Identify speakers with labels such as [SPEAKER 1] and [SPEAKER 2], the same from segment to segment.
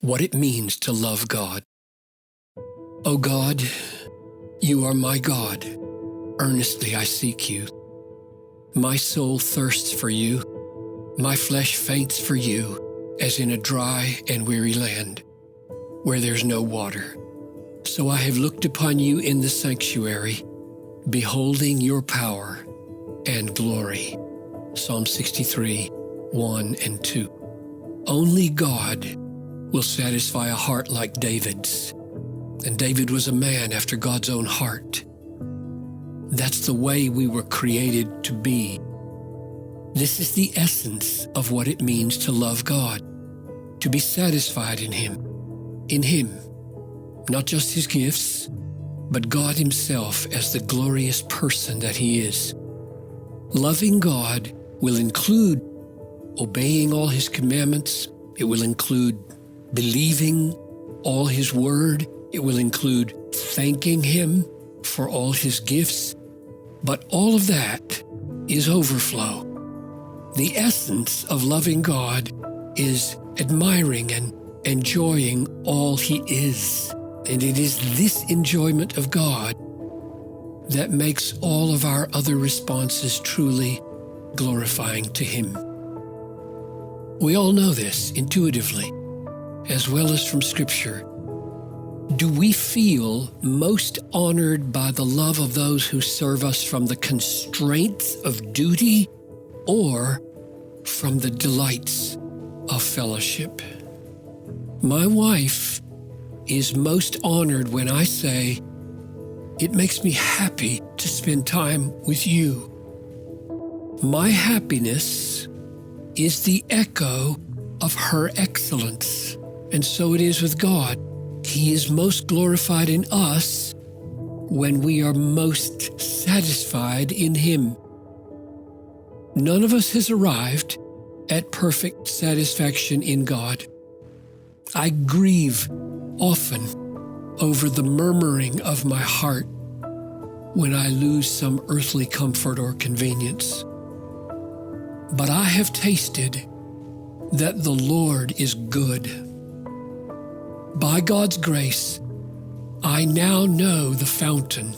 [SPEAKER 1] What it means to love God. O God, you are my God. Earnestly I seek you. My soul thirsts for you. My flesh faints for you, as in a dry and weary land, where there's no water. So I have looked upon you in the sanctuary, beholding your power and glory. Psalm 63, 1 and 2. Only God will satisfy a heart like David's. And David was a man after God's own heart. That's the way we were created to be. This is the essence of what it means to love God, to be satisfied in Him, not just His gifts, but God Himself as the glorious person that He is. Loving God will include obeying all His commandments. It will include believing all His word. It will include thanking Him for all His gifts. But all of that is overflow. The essence of loving God is admiring and enjoying all He is. And it is this enjoyment of God that makes all of our other responses truly glorifying to Him. We all know this intuitively, as well as from Scripture. Do we feel most honored by the love of those who serve us from the constraints of duty or from the delights of fellowship? My wife is most honored when I say, "It makes me happy to spend time with you." My happiness is the echo of her excellence, and so it is with God. He is most glorified in us when we are most satisfied in Him. None of us has arrived at perfect satisfaction in God. I grieve often over the murmuring of my heart when I lose some earthly comfort or convenience. But I have tasted that the Lord is good. By God's grace, I now know the fountain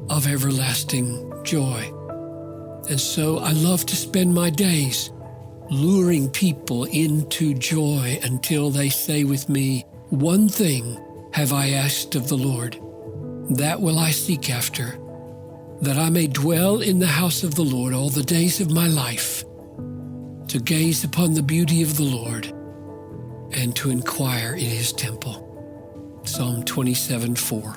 [SPEAKER 1] of everlasting joy. And so I love to spend my days luring people into joy until they say with me, "One thing have I asked of the Lord, that will I seek after, that I may dwell in the house of the Lord all the days of my life, to gaze upon the beauty of the Lord and to inquire in His temple." Psalm 27:4.